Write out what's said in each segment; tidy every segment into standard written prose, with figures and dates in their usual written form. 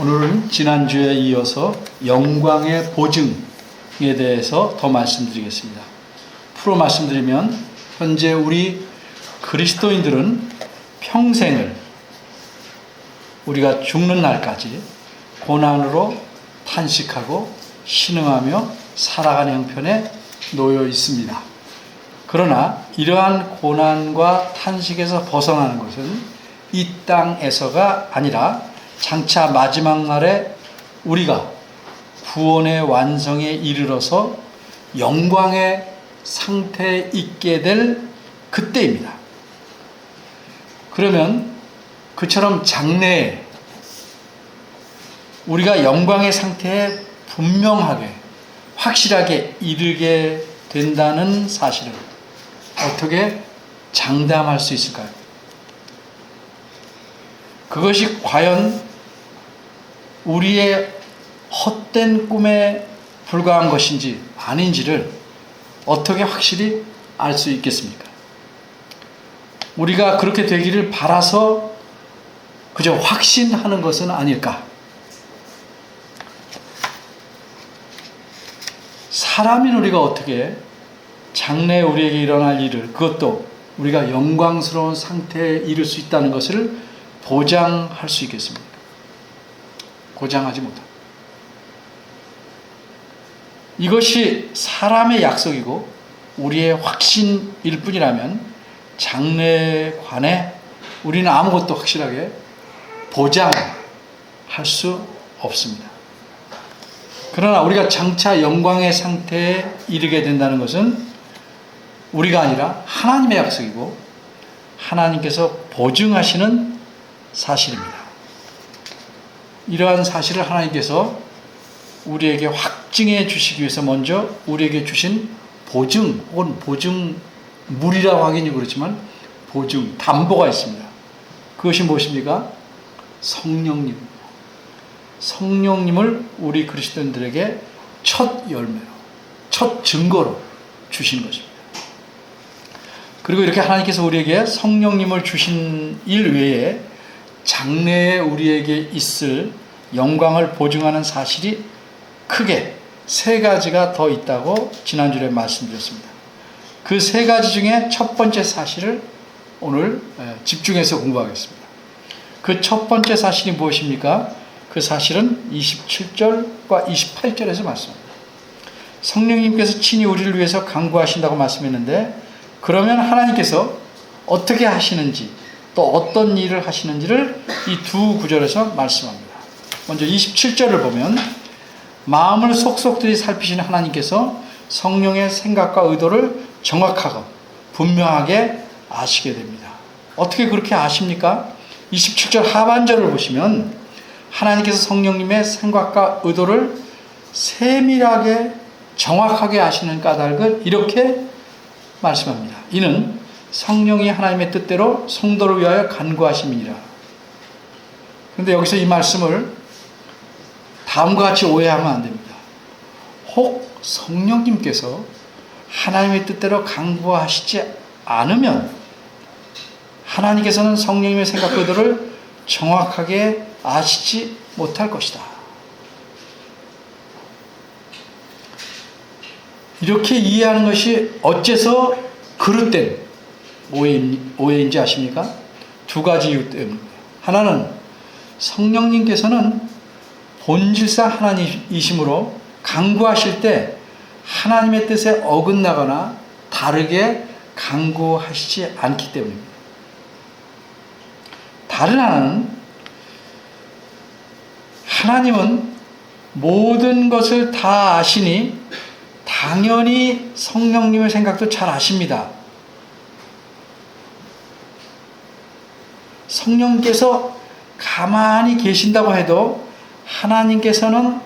오늘은 지난주에 이어서 영광의 보증에 대해서 더 말씀드리겠습니다. 풀어 말씀드리면 현재 우리 그리스도인들은 평생을 우리가 죽는 날까지 고난으로 탄식하고 신음하며 살아가는 형편에 놓여 있습니다. 그러나 이러한 고난과 탄식에서 벗어나는 것은 이 땅에서가 아니라 장차 마지막 날에 우리가 구원의 완성에 이르러서 영광의 상태에 있게 될 그때입니다. 그러면 그처럼 장래에 우리가 영광의 상태에 분명하게 확실하게 이르게 된다는 사실을 어떻게 장담할 수 있을까요? 그것이 과연 우리의 헛된 꿈에 불과한 것인지 아닌지를 어떻게 확실히 알 수 있겠습니까? 우리가 그렇게 되기를 바라서 그저 확신하는 것은 아닐까? 사람인 우리가 어떻게 장래에 우리에게 일어날 일을, 그것도 우리가 영광스러운 상태에 이를 수 있다는 것을 보장할 수 있겠습니까? 보장하지 못합니다. 이것이 사람의 약속이고 우리의 확신일 뿐이라면 장래에 관해 우리는 아무것도 확실하게 보장할 수 없습니다. 그러나 우리가 장차 영광의 상태에 이르게 된다는 것은 우리가 아니라 하나님의 약속이고 하나님께서 보증하시는 사실입니다. 이러한 사실을 하나님께서 우리에게 확증해 주시기 위해서 먼저 우리에게 주신 보증 혹은 보증물이라고 하긴 그렇지만 보증, 담보가 있습니다. 그것이 무엇입니까? 성령님입니다. 성령님을 우리 그리스도인들에게 첫 열매로, 첫 증거로 주신 것입니다. 그리고 이렇게 하나님께서 우리에게 성령님을 주신 일 외에 장래에 우리에게 있을 영광을 보증하는 사실이 크게 세 가지가 더 있다고 지난주에 말씀드렸습니다. 그 세 가지 중에 첫 번째 사실을 오늘 집중해서 공부하겠습니다. 그 첫 번째 사실이 무엇입니까? 그 사실은 27절과 28절에서 말씀합니다. 성령님께서 친히 우리를 위해서 간구하신다고 말씀했는데, 그러면 하나님께서 어떻게 하시는지 또 어떤 일을 하시는지를 이 두 구절에서 말씀합니다. 먼저 27절을 보면 마음을 속속들이 살피시는 하나님께서 성령의 생각과 의도를 정확하고 분명하게 아시게 됩니다. 어떻게 그렇게 아십니까? 27절 하반절을 보시면 하나님께서 성령님의 생각과 의도를 세밀하게 정확하게 아시는 까닭을 이렇게 말씀합니다. 이는 성령이 하나님의 뜻대로 성도를 위하여 간구하심이니라. 그런데 여기서 이 말씀을 다음과 같이 오해하면 안 됩니다. 혹 성령님께서 하나님의 뜻대로 간구하시지 않으면 하나님께서는 성령님의 생각과 의도를 정확하게 아시지 못할 것이다. 이렇게 이해하는 것이 어째서 그릇된 오해인지 아십니까? 두 가지 이유 때문입니다. 하나는 성령님께서는 본질상 하나님이시므로 간구하실 때 하나님의 뜻에 어긋나거나 다르게 간구하시지 않기 때문입니다. 다른 하나는 하나님은 모든 것을 다 아시니 당연히 성령님의 생각도 잘 아십니다. 성령께서 가만히 계신다고 해도 하나님께서는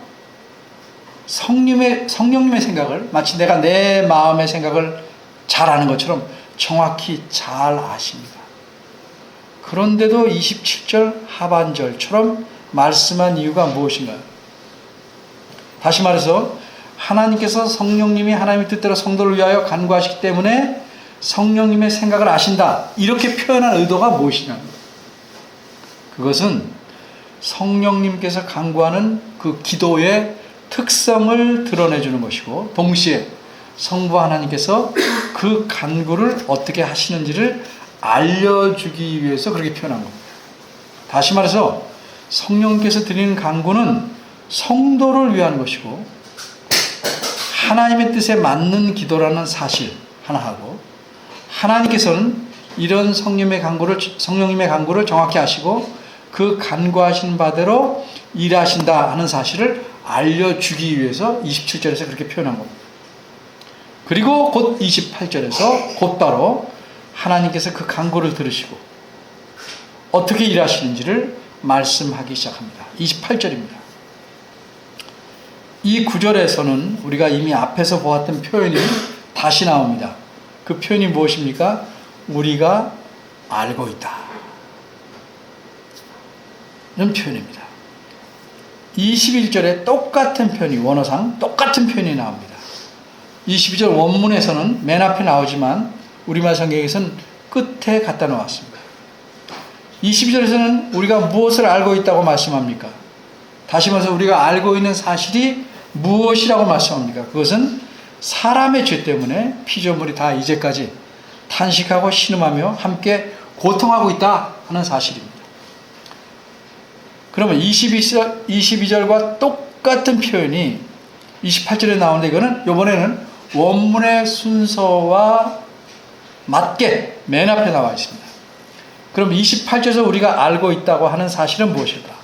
성령님의 생각을 마치 내가 내 마음의 생각을 잘 아는 것처럼 정확히 잘 아십니다. 그런데도 27절 하반절처럼 말씀한 이유가 무엇인가요? 다시 말해서 하나님께서 성령님이 하나님의 뜻대로 성도를 위하여 간구하시기 때문에 성령님의 생각을 아신다. 이렇게 표현한 의도가 무엇이냐? 그것은 성령님께서 간구하는 그 기도의 특성을 드러내주는 것이고, 동시에 성부 하나님께서 그 간구를 어떻게 하시는지를 알려주기 위해서 그렇게 표현한 겁니다. 다시 말해서 성령께서 드리는 간구는 성도를 위한 것이고, 하나님의 뜻에 맞는 기도라는 사실 하나 하고, 하나님께서는 이런 성령님의 간구를 정확히 하시고 그 간구하신 바대로 일하신다 하는 사실을 알려주기 위해서 27절에서 그렇게 표현한 겁니다. 그리고 곧 28절에서 곧바로 하나님께서 그 간구를 들으시고 어떻게 일하시는지를 말씀하기 시작합니다. 28절입니다. 이 구절에서는 우리가 이미 앞에서 보았던 표현이 다시 나옵니다. 그 표현이 무엇입니까? 우리가 알고 있다. 이런 표현입니다. 21절에 똑같은 표현이, 원어상 똑같은 표현이 나옵니다. 22절 원문에서는 맨 앞에 나오지만 우리말 성경에서는 끝에 갖다 놓았습니다. 22절에서는 우리가 무엇을 알고 있다고 말씀합니까? 다시 말해서 우리가 알고 있는 사실이 무엇이라고 말씀합니까? 그것은 사람의 죄 때문에 피조물이 다 이제까지 탄식하고 신음하며 함께 고통하고 있다 하는 사실입니다. 그러면 22절과 똑같은 표현이 28절에 나오는데, 이거는 이번에는 원문의 순서와 맞게 맨 앞에 나와 있습니다. 그럼 28절에서 우리가 알고 있다고 하는 사실은 무엇일까?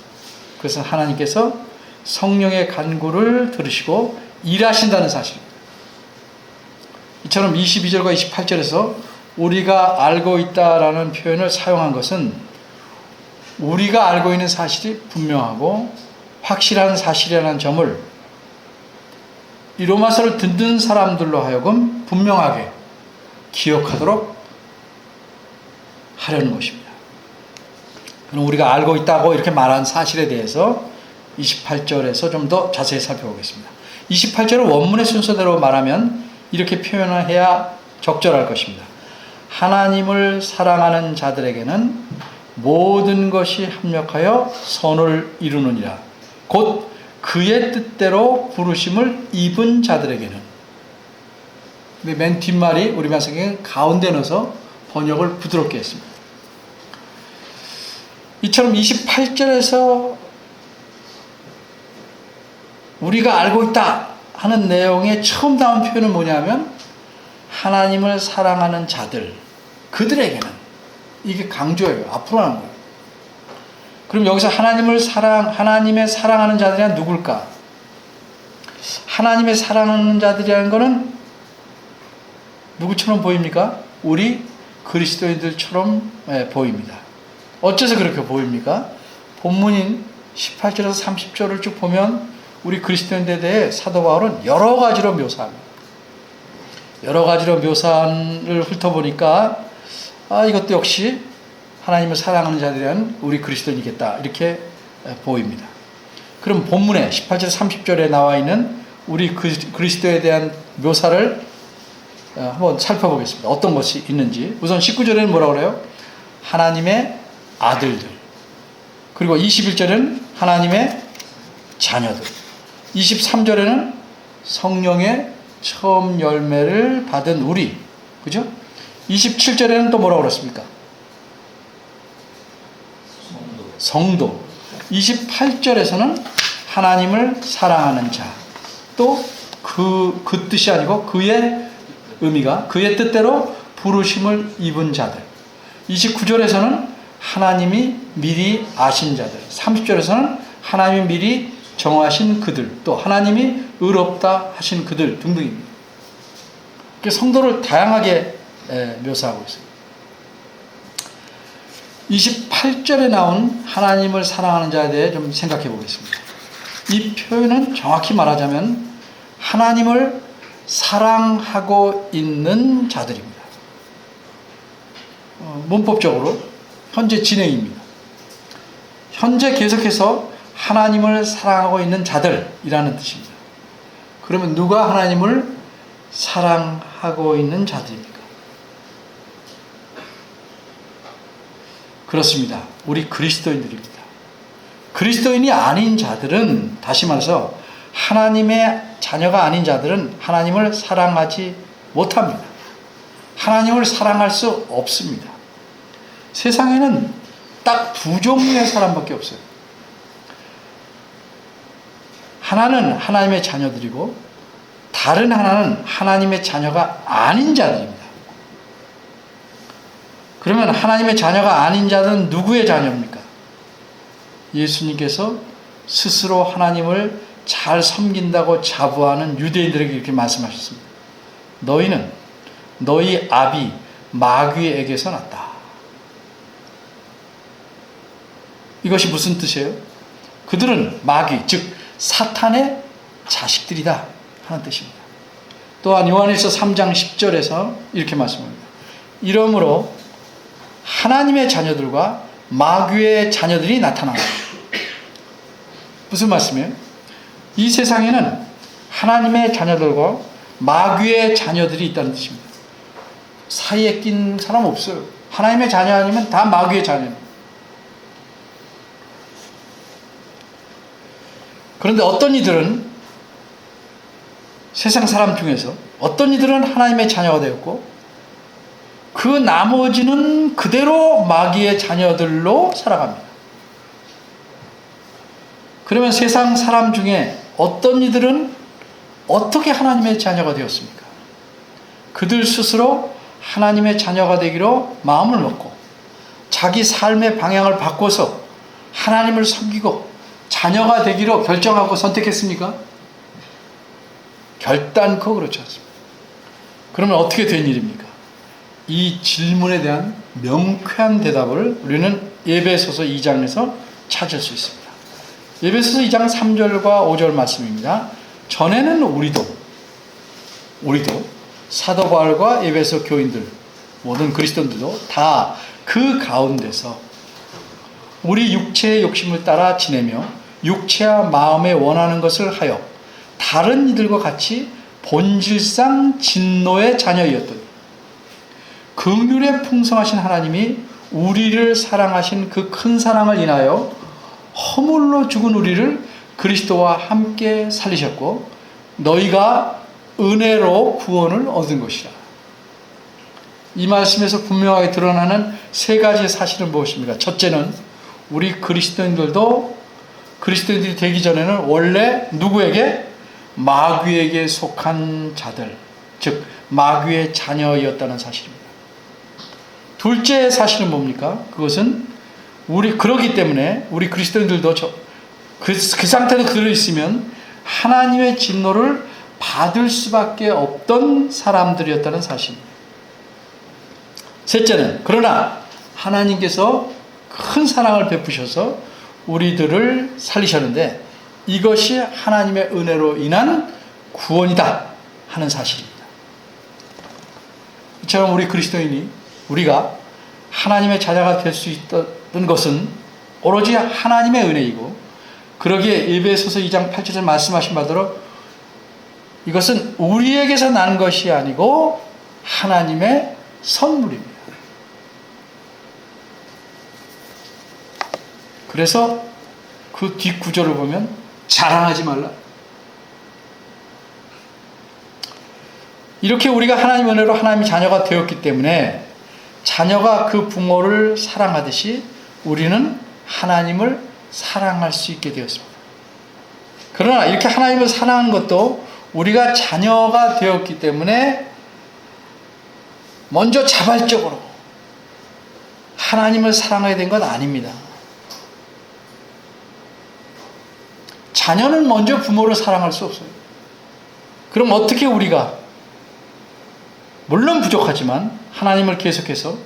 그것은 하나님께서 성령의 간구를 들으시고 일하신다는 사실입니다. 이처럼 22절과 28절에서 우리가 알고 있다라는 표현을 사용한 것은 우리가 알고 있는 사실이 분명하고 확실한 사실이라는 점을 이 로마서를 듣는 사람들로 하여금 분명하게 기억하도록 하려는 것입니다. 그럼 우리가 알고 있다고 이렇게 말한 사실에 대해서 28절에서 좀 더 자세히 살펴보겠습니다. 28절은 원문의 순서대로 말하면 이렇게 표현을 해야 적절할 것입니다. 하나님을 사랑하는 자들에게는 모든 것이 합력하여 선을 이루느니라. 곧 그의 뜻대로 부르심을 입은 자들에게는. 맨 뒷말이 우리말 성경에 가운데 넣어서 번역을 부드럽게 했습니다. 이처럼 28절에서 우리가 알고 있다 하는 내용의 처음 나온 표현은 뭐냐면 하나님을 사랑하는 자들, 그들에게는, 이게 강조예요. 앞으로 하는 거예요. 그럼 여기서 하나님의 사랑하는 자들이 누굴까? 하나님의 사랑하는 자들이라는 것은 누구처럼 보입니까? 우리 그리스도인들처럼 보입니다. 어째서 그렇게 보입니까? 본문인 18절에서 30절을 쭉 보면 우리 그리스도인들에 대해 사도 바울은 여러 가지로 묘사합니다. 여러 가지로 묘사를 훑어보니까 이것도 역시 하나님을 사랑하는 자들이란 우리 그리스도인이겠다, 이렇게 보입니다. 그럼 본문에 18절 30절에 나와 있는 우리 그리스도에 대한 묘사를 한번 살펴보겠습니다. 어떤 것이 있는지. 우선 19절에는 뭐라고 그래요? 하나님의 아들들. 그리고 21절에는 하나님의 자녀들. 23절에는 성령의 처음 열매를 받은 우리. 그죠? 27절에는 또 뭐라고 그랬습니까? 성도. 28절에서는 하나님을 사랑하는 자. 또 그 뜻이 아니고 그의 의미가 그의 뜻대로 부르심을 입은 자들. 29절에서는 하나님이 미리 아신 자들. 30절에서는 하나님이 미리 정하신 그들. 또 하나님이 의롭다 하신 그들 등등입니다. 성도를 다양하게 묘사하고 있습니다. 28절에 나온 하나님을 사랑하는 자에 대해 좀 생각해 보겠습니다. 이 표현은 정확히 말하자면 하나님을 사랑하고 있는 자들입니다. 문법적으로 현재 진행입니다. 현재 계속해서 하나님을 사랑하고 있는 자들이라는 뜻입니다. 그러면 누가 하나님을 사랑하고 있는 자들입니까? 그렇습니다. 우리 그리스도인들입니다. 그리스도인이 아닌 자들은, 다시 말해서 하나님의 자녀가 아닌 자들은 하나님을 사랑하지 못합니다. 하나님을 사랑할 수 없습니다. 세상에는 딱 두 종류의 사람밖에 없어요. 하나는 하나님의 자녀들이고 다른 하나는 하나님의 자녀가 아닌 자들입니다. 그러면 하나님의 자녀가 아닌 자들은 누구의 자녀입니까? 예수님께서 스스로 하나님을 잘 섬긴다고 자부하는 유대인들에게 이렇게 말씀하셨습니다. 너희는 너희 아비 마귀에게서 났다. 이것이 무슨 뜻이에요? 그들은 마귀, 즉 사탄의 자식들이다 하는 뜻입니다. 또한 요한일서 3장 10절에서 이렇게 말씀합니다. 이러므로 하나님의 자녀들과 마귀의 자녀들이 나타난다. 무슨 말씀이에요? 이 세상에는 하나님의 자녀들과 마귀의 자녀들이 있다는 뜻입니다. 사이에 낀 사람 없어요. 하나님의 자녀 아니면 다 마귀의 자녀입니다. 그런데 어떤 이들은, 세상 사람 중에서 어떤 이들은 하나님의 자녀가 되었고 그 나머지는 그대로 마귀의 자녀들로 살아갑니다. 그러면 세상 사람 중에 어떤 이들은 어떻게 하나님의 자녀가 되었습니까? 그들 스스로 하나님의 자녀가 되기로 마음을 먹고 자기 삶의 방향을 바꿔서 하나님을 섬기고 자녀가 되기로 결정하고 선택했습니까? 결단코 그렇지 않습니다. 그러면 어떻게 된 일입니까? 이 질문에 대한 명쾌한 대답을 우리는 에베소서 2장에서 찾을 수 있습니다. 에베소서 2장 3절과 5절 말씀입니다. 전에는 우리도 사도 바울과 에베소 교인들, 모든 그리스도인들도 다 그 가운데서 우리 육체의 욕심을 따라 지내며 육체와 마음에 원하는 것을 하여 다른 이들과 같이 본질상 진노의 자녀이었더니 긍휼에 풍성하신 하나님이 우리를 사랑하신 그 큰 사랑을 인하여 허물로 죽은 우리를 그리스도와 함께 살리셨고 너희가 은혜로 구원을 얻은 것이라. 이 말씀에서 분명하게 드러나는 세 가지 사실은 무엇입니까? 첫째는 우리 그리스도인들이 되기 전에는 원래 누구에게? 마귀에게 속한 자들, 즉 마귀의 자녀였다는 사실입니다. 둘째 사실은 뭡니까? 그것은 그러기 때문에 우리 그리스도인들도 그 상태로 그대로 있으면 하나님의 진노를 받을 수밖에 없던 사람들이었다는 사실입니다. 셋째는 그러나 하나님께서 큰 사랑을 베푸셔서 우리들을 살리셨는데 이것이 하나님의 은혜로 인한 구원이다 하는 사실입니다. 이처럼 우리 그리스도인이 우리가 하나님의 자녀가 될 수 있던 것은 오로지 하나님의 은혜이고 그러기에 에베소서 2장 8절에 말씀하신 바대로 이것은 우리에게서 난 것이 아니고 하나님의 선물입니다. 그래서 그 뒷구절을 보면 자랑하지 말라. 이렇게 우리가 하나님의 은혜로 하나님의 자녀가 되었기 때문에 자녀가 그 부모를 사랑하듯이 우리는 하나님을 사랑할 수 있게 되었습니다. 그러나 이렇게 하나님을 사랑하는 것도 우리가 자녀가 되었기 때문에 먼저 자발적으로 하나님을 사랑하게 된 건 아닙니다. 자녀는 먼저 부모를 사랑할 수 없어요. 그럼 어떻게 우리가 물론 부족하지만 하나님을 계속해서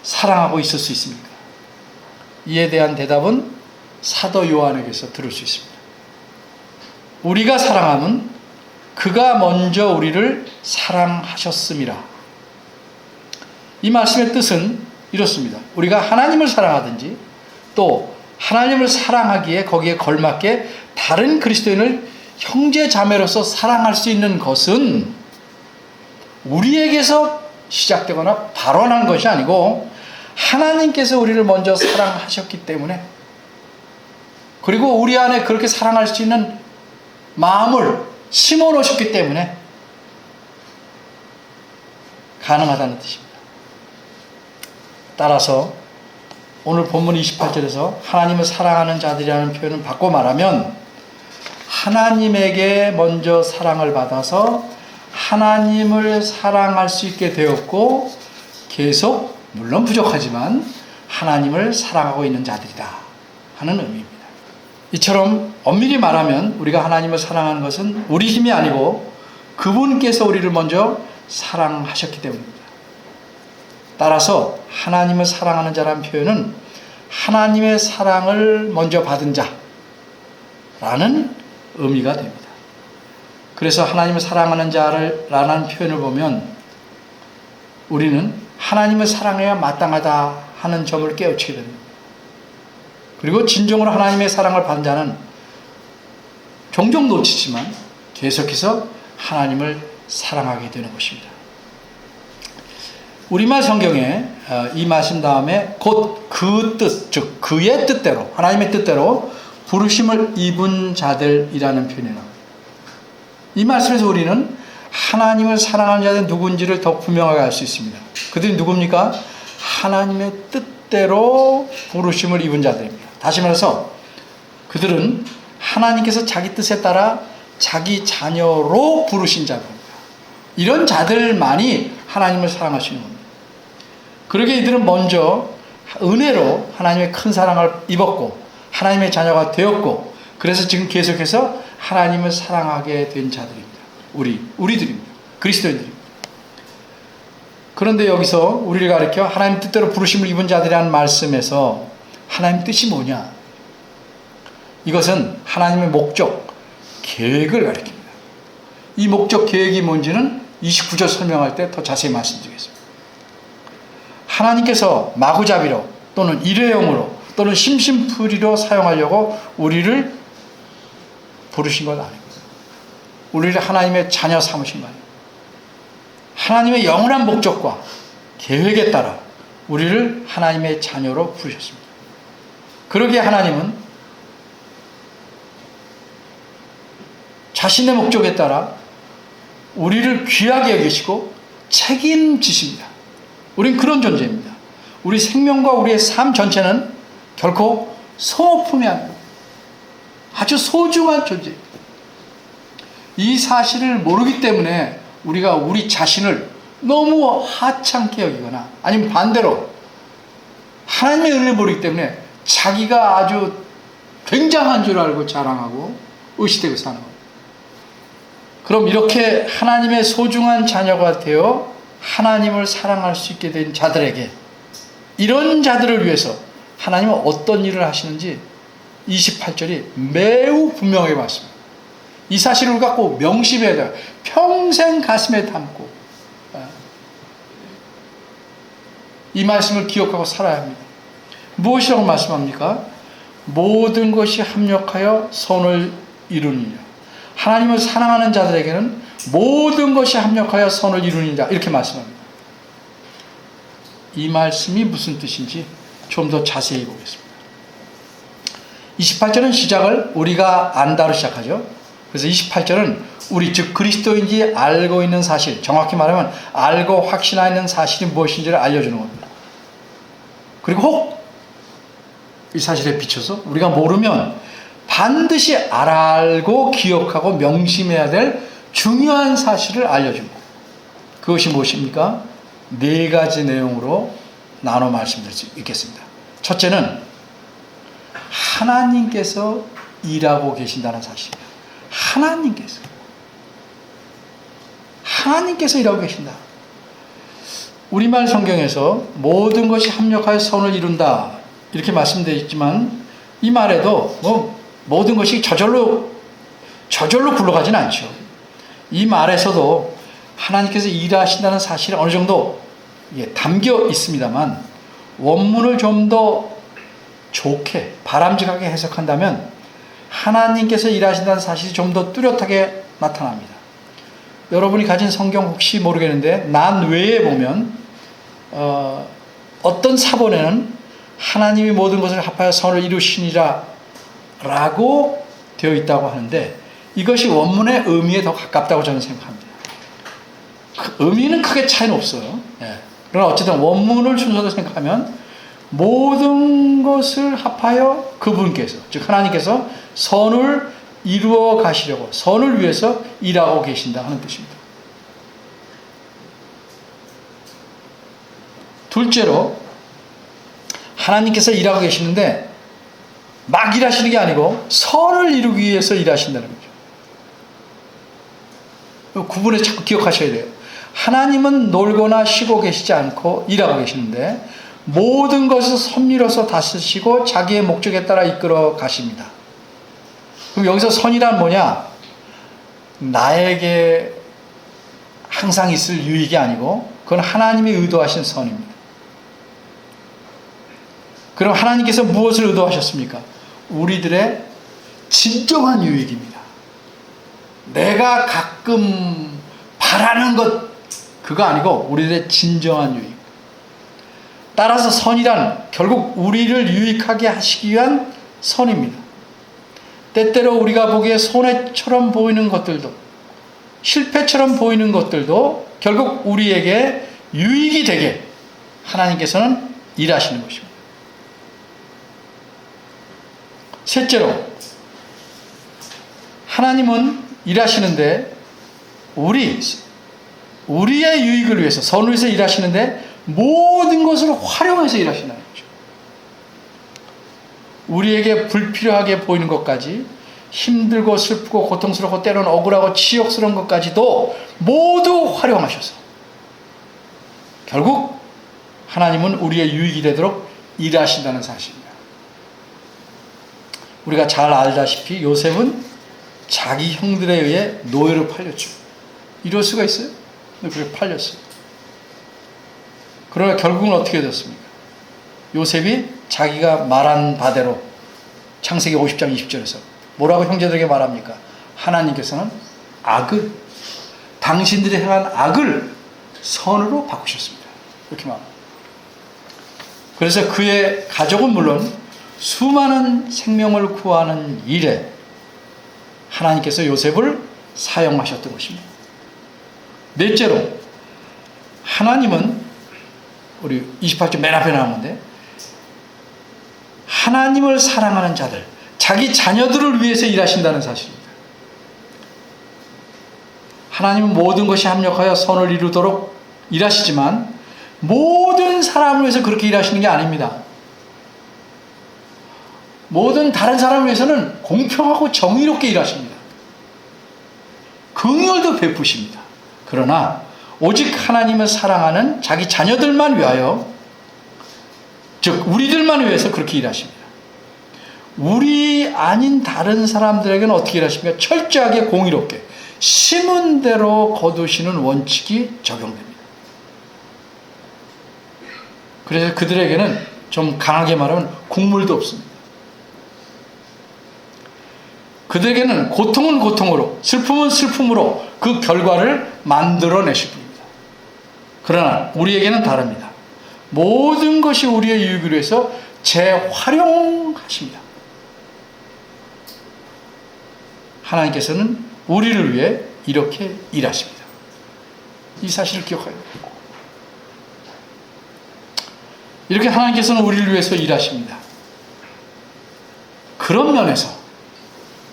사랑하고 있을 수 있습니까? 이에 대한 대답은 사도 요한에게서 들을 수 있습니다. 우리가 사랑함은 그가 먼저 우리를 사랑하셨음이라. 이 말씀의 뜻은 이렇습니다. 우리가 하나님을 사랑하든지 또 하나님을 사랑하기에 거기에 걸맞게 다른 그리스도인을 형제 자매로서 사랑할 수 있는 것은 우리에게서 시작되거나 발원한 것이 아니고 하나님께서 우리를 먼저 사랑하셨기 때문에 그리고 우리 안에 그렇게 사랑할 수 있는 마음을 심어 놓으셨기 때문에 가능하다는 뜻입니다. 따라서 오늘 본문 28절에서 하나님을 사랑하는 자들이라는 표현을 바꿔 말하면 하나님에게 먼저 사랑을 받아서 하나님을 사랑할 수 있게 되었고 계속 물론 부족하지만 하나님을 사랑하고 있는 자들이다 하는 의미입니다. 이처럼 엄밀히 말하면 우리가 하나님을 사랑하는 것은 우리 힘이 아니고 그분께서 우리를 먼저 사랑하셨기 때문입니다. 따라서 하나님을 사랑하는 자라는 표현은 하나님의 사랑을 먼저 받은 자라는 의미가 됩니다. 그래서 하나님을 사랑하는 자라는 표현을 보면 우리는 하나님을 사랑해야 마땅하다 하는 점을 깨우치게 됩니다. 그리고 진정으로 하나님의 사랑을 받은 자는 종종 놓치지만 계속해서 하나님을 사랑하게 되는 것입니다. 우리말 성경에 이 말씀 다음에 곧 그 뜻, 즉 그의 뜻대로, 하나님의 뜻대로 부르심을 입은 자들이라는 표현이 나옵니다. 이 말씀에서 우리는 하나님을 사랑하는 자들은 누군지를 더 분명하게 알 수 있습니다. 그들이 누굽니까? 하나님의 뜻대로 부르심을 입은 자들입니다. 다시 말해서 그들은 하나님께서 자기 뜻에 따라 자기 자녀로 부르신 자들입니다. 이런 자들만이 하나님을 사랑하시는 겁니다. 그러게 이들은 먼저 은혜로 하나님의 큰 사랑을 입었고 하나님의 자녀가 되었고 그래서 지금 계속해서 하나님을 사랑하게 된 자들입니다. 우리들입니다. 그리스도인들입니다. 그런데 여기서 우리를 가리켜 하나님 뜻대로 부르심을 입은 자들이라는 말씀에서 하나님 뜻이 뭐냐? 이것은 하나님의 목적, 계획을 가리킵니다. 이 목적, 계획이 뭔지는 29절 설명할 때 더 자세히 말씀드리겠습니다. 하나님께서 마구잡이로 또는 일회용으로 또는 심심풀이로 사용하려고 우리를 부르신 것 아닙니다. 우리를 하나님의 자녀 삼으신 것 아닙니다. 하나님의 영원한 목적과 계획에 따라 우리를 하나님의 자녀로 부르셨습니다. 그러기에 하나님은 자신의 목적에 따라 우리를 귀하게 여기시고 책임지십니다. 우린 그런 존재입니다. 우리 생명과 우리의 삶 전체는 결코 소모품이 아니고 아주 소중한 존재입니다. 이 사실을 모르기 때문에 우리가 우리 자신을 너무 하찮게 여기거나 아니면 반대로 하나님의 은혜를 모르기 때문에 자기가 아주 굉장한 줄 알고 자랑하고 의시되고 사는 겁니다. 그럼 이렇게 하나님의 소중한 자녀가 되어 하나님을 사랑할 수 있게 된 자들에게 이런 자들을 위해서 하나님은 어떤 일을 하시는지 28절이 매우 분명하게 말씀합니다. 이 사실을 갖고 명심해야 돼요. 평생 가슴에 담고 이 말씀을 기억하고 살아야 합니다. 무엇이라고 말씀합니까? 모든 것이 합력하여 선을 이루느니라. 하나님을 사랑하는 자들에게는 모든 것이 합력하여 선을 이루느니라 이렇게 말씀합니다. 이 말씀이 무슨 뜻인지 좀 더 자세히 보겠습니다. 28절은 시작을 우리가 안다로 시작하죠. 그래서 28절은 우리 즉 그리스도인지 알고 있는 사실, 정확히 말하면 알고 확신하는 사실이 무엇인지를 알려주는 겁니다. 그리고 혹 이 사실에 비춰서 우리가 모르면 반드시 알고 기억하고 명심해야 될 중요한 사실을 알려줍니다. 그것이 무엇입니까? 네 가지 내용으로 나눠 말씀드릴 수 있겠습니다. 첫째는 하나님께서 일하고 계신다는 사실입니다. 하나님께서 일하고 계신다. 우리말 성경에서 모든 것이 합력하여 선을 이룬다 이렇게 말씀되어 있지만 이 말에도 모든 것이 저절로 굴러가진 않죠. 이 말에서도 하나님께서 일하신다는 사실이 어느 정도 담겨 있습니다만 원문을 좀 더 좋게 바람직하게 해석한다면 하나님께서 일하신다는 사실이 좀 더 뚜렷하게 나타납니다. 여러분이 가진 성경 혹시 모르겠는데 난 외에 보면 어떤 사본에는 하나님이 모든 것을 합하여 선을 이루시니라 라고 되어 있다고 하는데 이것이 원문의 의미에 더 가깝다고 저는 생각합니다. 의미는 크게 차이는 없어요. 그러나 어쨌든 원문을 순서대로 생각하면 모든 것을 합하여 그분께서, 즉 하나님께서 선을 이루어 가시려고, 선을 위해서 일하고 계신다 하는 뜻입니다. 둘째로 하나님께서 일하고 계시는데 막 일하시는 게 아니고 선을 이루기 위해서 일하신다는 거죠. 구분해 자꾸 기억하셔야 돼요. 하나님은 놀거나 쉬고 계시지 않고 일하고 계시는데 모든 것을 섭리로서 다스리시고 자기의 목적에 따라 이끌어 가십니다. 그럼 여기서 선이란 뭐냐? 나에게 항상 있을 유익이 아니고 그건 하나님이 의도하신 선입니다. 그럼 하나님께서 무엇을 의도하셨습니까? 우리들의 진정한 유익입니다. 내가 가끔 바라는 것, 그거 아니고 우리들의 진정한 유익. 따라서 선이란 결국 우리를 유익하게 하시기 위한 선입니다. 때때로 우리가 보기에 손해처럼 보이는 것들도, 실패처럼 보이는 것들도 결국 우리에게 유익이 되게 하나님께서는 일하시는 것입니다. 셋째로, 하나님은 일하시는데 우리의 유익을 위해서, 선을 위해서 일하시는데 모든 것을 활용해서 일하신다는 거죠. 우리에게 불필요하게 보이는 것까지, 힘들고 슬프고 고통스럽고 때로는 억울하고 치욕스러운 것까지도 모두 활용하셔서 결국 하나님은 우리의 유익이 되도록 일하신다는 사실입니다. 우리가 잘 알다시피 요셉은 자기 형들에 의해 노예로 팔렸죠. 이럴 수가 있어요? 그렇게 팔렸어요. 그러나 결국은 어떻게 됐습니까? 요셉이 자기가 말한 바대로 창세기 50장 20절에서 뭐라고 형제들에게 말합니까? 하나님께서는 악을, 당신들이 행한 악을 선으로 바꾸셨습니다. 이렇게 말합니다. 그래서 그의 가족은 물론 수많은 생명을 구하는 일에 하나님께서 요셉을 사용하셨던 것입니다. 넷째로, 하나님은 우리 28절 맨 앞에 나오는데 하나님을 사랑하는 자들, 자기 자녀들을 위해서 일하신다는 사실입니다. 하나님은 모든 것이 합력하여 선을 이루도록 일하시지만 모든 사람을 위해서 그렇게 일하시는 게 아닙니다. 모든 다른 사람을 위해서는 공평하고 정의롭게 일하십니다. 긍휼도 베푸십니다. 그러나 오직 하나님을 사랑하는 자기 자녀들만 위하여, 즉 우리들만 위해서 그렇게 일하십니다. 우리 아닌 다른 사람들에게는 어떻게 일하십니까? 철저하게 공의롭게 심은 대로 거두시는 원칙이 적용됩니다. 그래서 그들에게는 좀 강하게 말하면 국물도 없습니다. 그들에게는 고통은 고통으로, 슬픔은 슬픔으로 그 결과를 만들어내실 분입니다. 그러나 우리에게는 다릅니다. 모든 것이 우리의 유익을 위해서 재활용하십니다. 하나님께서는 우리를 위해 이렇게 일하십니다. 이 사실을 기억해야 됩니다. 이렇게 하나님께서는 우리를 위해서 일하십니다. 그런 면에서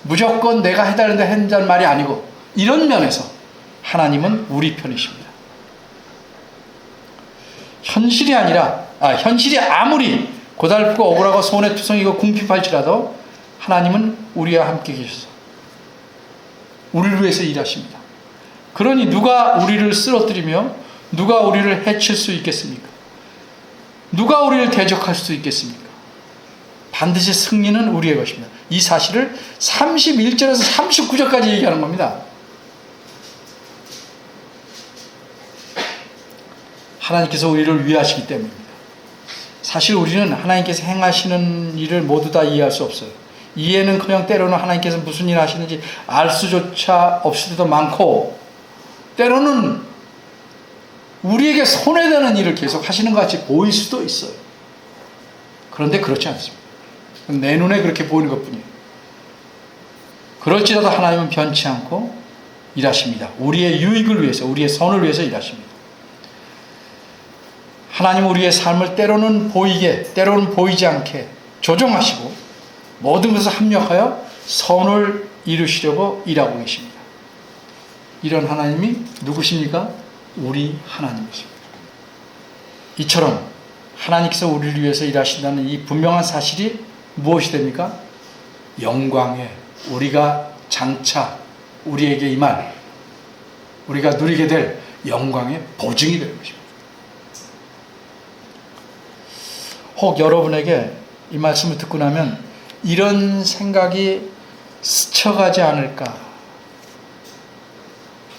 무조건 내가 해달라는데 한다는 말이 아니고 이런 면에서 하나님은 우리 편이십니다. 현실이 아무리 고달프고 억울하고 손해투성이고 궁핍할지라도 하나님은 우리와 함께 계셔서 우리를 위해서 일하십니다. 그러니 누가 우리를 쓰러뜨리며 누가 우리를 해칠 수 있겠습니까? 누가 우리를 대적할 수 있겠습니까? 반드시 승리는 우리의 것입니다. 이 사실을 31절에서 39절까지 얘기하는 겁니다. 하나님께서 우리를 위하시기 때문입니다. 사실 우리는 하나님께서 행하시는 일을 모두 다 이해할 수 없어요. 이해는커녕 때로는 하나님께서 무슨 일 하시는지 알 수조차 없을 때도 많고, 때로는 우리에게 손해되는 일을 계속 하시는 것 같이 보일 수도 있어요. 그런데 그렇지 않습니다. 내 눈에 그렇게 보이는 것뿐이에요. 그럴지라도 하나님은 변치 않고 일하십니다. 우리의 유익을 위해서, 우리의 선을 위해서 일하십니다. 하나님은 우리의 삶을 때로는 보이게, 때로는 보이지 않게 조정하시고 모든 것을 합력하여 선을 이루시려고 일하고 계십니다. 이런 하나님이 누구십니까? 우리 하나님이십니다. 이처럼 하나님께서 우리를 위해서 일하신다는 이 분명한 사실이 무엇이 됩니까? 영광에 우리가 장차 우리에게 임할, 우리가 누리게 될 영광의 보증이 되는 것입니다. 혹 여러분에게 이 말씀을 듣고 나면 이런 생각이 스쳐가지 않을까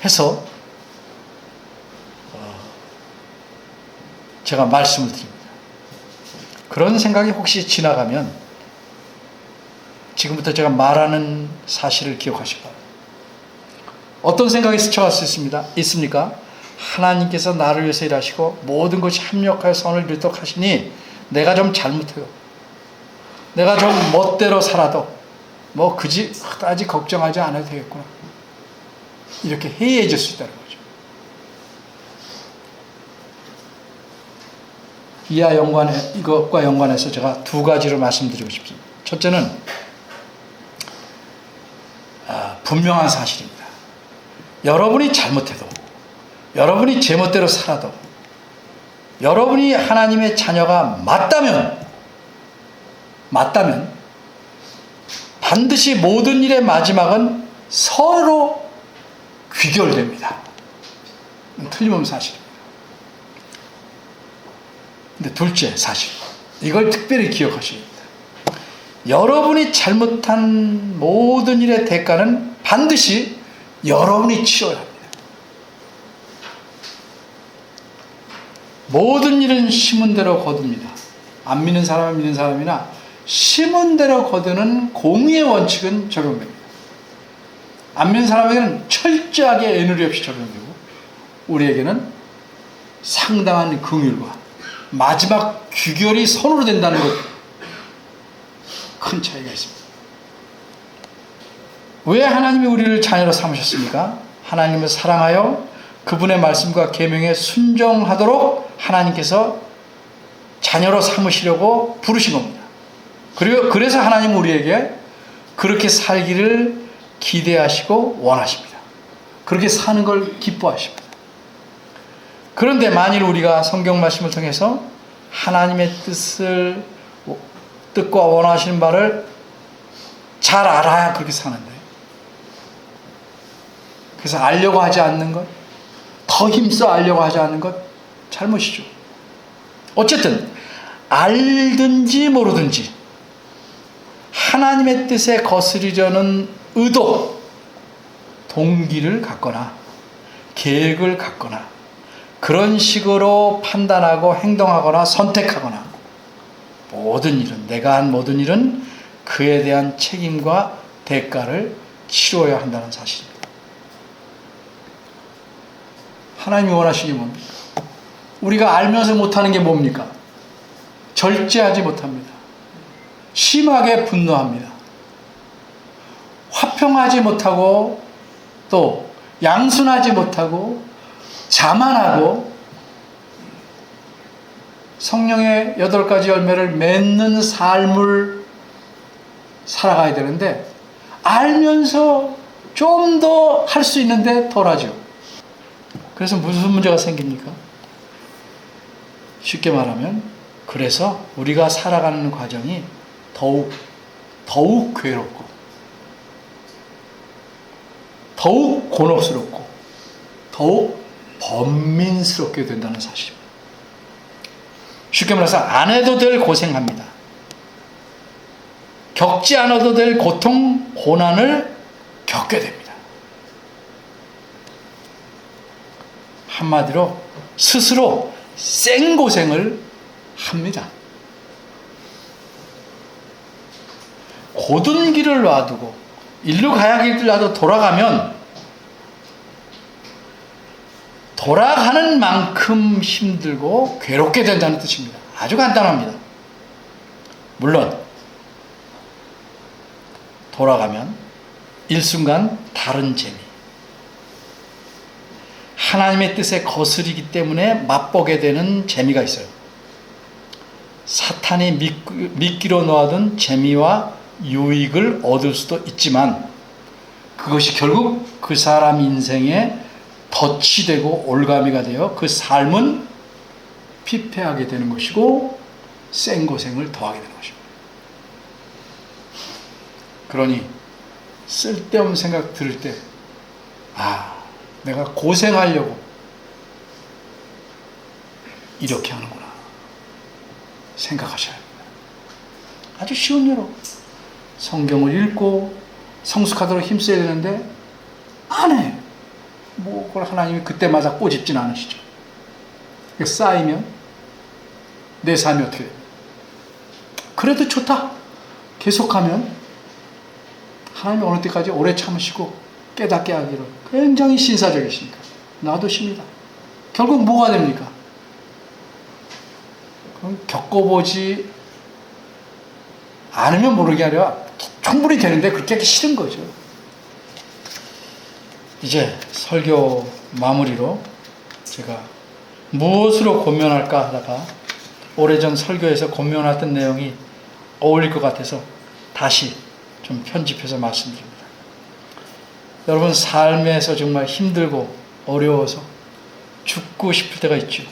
해서 제가 말씀을 드립니다. 그런 생각이 혹시 지나가면 지금부터 제가 말하는 사실을 기억하시기 바랍니다. 어떤 생각이 스쳐갈 수 있습니까? 하나님께서 나를 위해서 일하시고 모든 것이 합력하여 선을 이루도록 하시니 내가 좀 잘못해요. 내가 좀 멋대로 살아도 뭐 그다지 걱정하지 않아도 되겠구나. 이렇게 해이해질 수 있다는 거죠. 이것과 연관해서 제가 두 가지로 말씀드리고 싶습니다. 첫째는 분명한 사실입니다. 여러분이 잘못해도, 여러분이 제멋대로 살아도, 여러분이 하나님의 자녀가 맞다면 반드시 모든 일의 마지막은 선으로 귀결됩니다. 틀림없는 사실입니다. 근데 둘째 사실, 이걸 특별히 기억하셔야 됩니다. 여러분이 잘못한 모든 일의 대가는 반드시 여러분이 치러야 합니다. 모든 일은 심은 대로 거둡니다. 안 믿는 사람은 믿는 사람이나 심은 대로 거두는 공의의 원칙은 적용됩니다. 안 믿는 사람에게는 철저하게 애누리 없이 적용되고 우리에게는 상당한 긍휼과 마지막 귀결이 선으로 된다는 것, 큰 차이가 있습니다. 왜 하나님이 우리를 자녀로 삼으셨습니까? 하나님을 사랑하여 그분의 말씀과 계명에 순종하도록 하나님께서 자녀로 삼으시려고 부르신 겁니다. 그리고 그래서 하나님은 우리에게 그렇게 살기를 기대하시고 원하십니다. 그렇게 사는 걸 기뻐하십니다. 그런데 만일 우리가 성경 말씀을 통해서 하나님의 뜻과 원하시는 바를 잘 알아야 그렇게 사는데, 그래서 알려고 하지 않는 것, 더 힘써 알려고 하지 않는 것, 잘못이죠. 어쨌든 알든지 모르든지 하나님의 뜻에 거스르려는 의도, 동기를 갖거나 계획을 갖거나 그런 식으로 판단하고 행동하거나 선택하거나 모든 일은, 내가 한 모든 일은 그에 대한 책임과 대가를 치러야 한다는 사실입니다. 하나님이 원하시는 게 뭡니까? 우리가 알면서 못하는 게 뭡니까? 절제하지 못합니다. 심하게 분노합니다. 화평하지 못하고 또 양순하지 못하고 자만하고 성령의 8가지 열매를 맺는 삶을 살아가야 되는데 알면서 좀 더 할 수 있는데 덜하죠. 그래서 무슨 문제가 생깁니까? 쉽게 말하면 그래서 우리가 살아가는 과정이 더욱 괴롭고 더욱 곤혹스럽고 더욱 번민스럽게 된다는 사실입니다. 쉽게 말해서 안 해도 될 고생합니다. 겪지 않아도 될 고통, 고난을 겪게 됩니다. 한마디로 스스로 생고생을 합니다. 고든 길을 놔두고 일로 가야 할 길을 놔두고 돌아가면 돌아가는 만큼 힘들고 괴롭게 된다는 뜻입니다. 아주 간단합니다. 물론 돌아가면 일순간 다른 재미. 하나님의 뜻에 거스르기 때문에 맛보게 되는 재미가 있어요. 사탄이 미끼로 놓아둔 재미와 유익을 얻을 수도 있지만 그것이 결국 그 사람 인생에 덫이 되고 올가미가 되어 그 삶은 피폐하게 되는 것이고 생고생을 더하게 되는 것입니다. 그러니 쓸데없는 생각 들을 때 내가 고생하려고 이렇게 하는구나 생각하셔야 합니다. 아주 쉬운 예로 성경을 읽고 성숙하도록 힘써야 되는데 안 해요. 그걸 하나님이 그때마다 꼬집진 않으시죠. 쌓이면 내 삶이 어떻게 돼요? 그래도 좋다. 계속하면 하나님이 어느 때까지 오래 참으시고 깨닫게 하기로 굉장히 신사적이시니까 놔두십니다. 결국 뭐가 됩니까? 그럼 겪어보지 않으면 모르게 하려 충분히 되는데 그렇게 하기 싫은 거죠. 이제 설교 마무리로 제가 무엇으로 권면할까 하다가 오래전 설교에서 권면했던 내용이 어울릴 것 같아서 다시 좀 편집해서 말씀드립니다. 여러분 삶에서 정말 힘들고 어려워서 죽고 싶을 때가 있죠.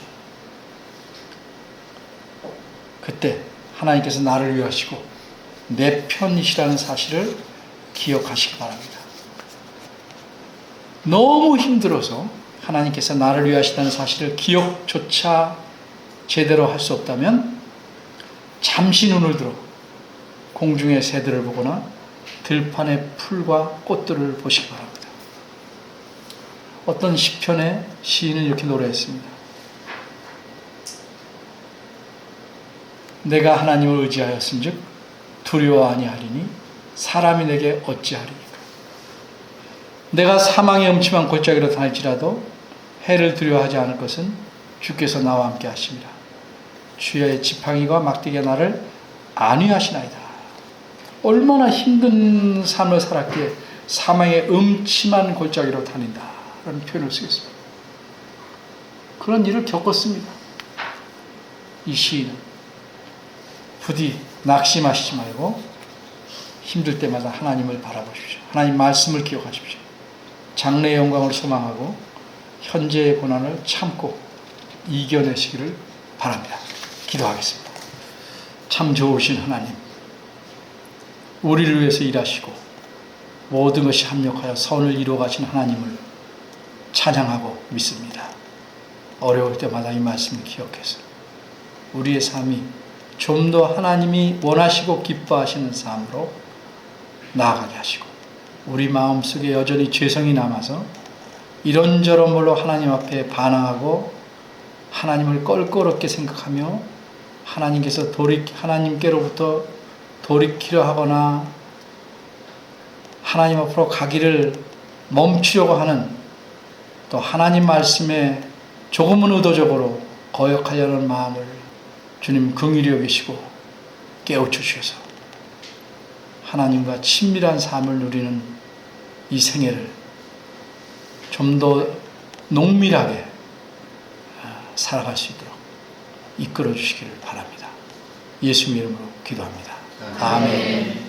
그때 하나님께서 나를 위하시고 내 편이시라는 사실을 기억하시기 바랍니다. 너무 힘들어서 하나님께서 나를 위하시다는 사실을 기억조차 제대로 할 수 없다면 잠시 눈을 들어 공중의 새들을 보거나 들판의 풀과 꽃들을 보시기 바랍니다. 어떤 시편의 시인은 이렇게 노래했습니다. 내가 하나님을 의지하였은즉 두려워 아니하리니 사람이 내게 어찌하리이까. 내가 사망의 음침한 골짜기로 다닐지라도 해를 두려워하지 않을 것은 주께서 나와 함께 하심이라. 주의 지팡이와 막대기가 나를 안위하시나이다. 얼마나 힘든 삶을 살았기에 사망의 음침한 골짜기로 다닌다 라는 표현을 쓰겠습니다. 그런 일을 겪었습니다. 이 시인은 부디 낙심하시지 말고 힘들 때마다 하나님을 바라보십시오. 하나님 말씀을 기억하십시오. 장래의 영광을 소망하고 현재의 고난을 참고 이겨내시기를 바랍니다. 기도하겠습니다. 참 좋으신 하나님, 우리를 위해서 일하시고 모든 것이 합력하여 선을 이루어 가신 하나님을 찬양하고 믿습니다. 어려울 때마다 이 말씀을 기억해서 우리의 삶이 좀 더 하나님이 원하시고 기뻐하시는 삶으로 나아가게 하시고 우리 마음속에 여전히 죄성이 남아서 이런저런 걸로 하나님 앞에 반항하고 하나님을 껄끄럽게 생각하며 하나님께로부터 돌이키려 하거나 하나님 앞으로 가기를 멈추려고 하는 또 하나님 말씀에 조금은 의도적으로 거역하려는 마음을 주님 긍휼히 여기시고 깨우쳐 주셔서 하나님과 친밀한 삶을 누리는 이 생애를 좀 더 농밀하게 살아갈 수 있도록 이끌어 주시기를 바랍니다. 예수님 이름으로 기도합니다. 아멘.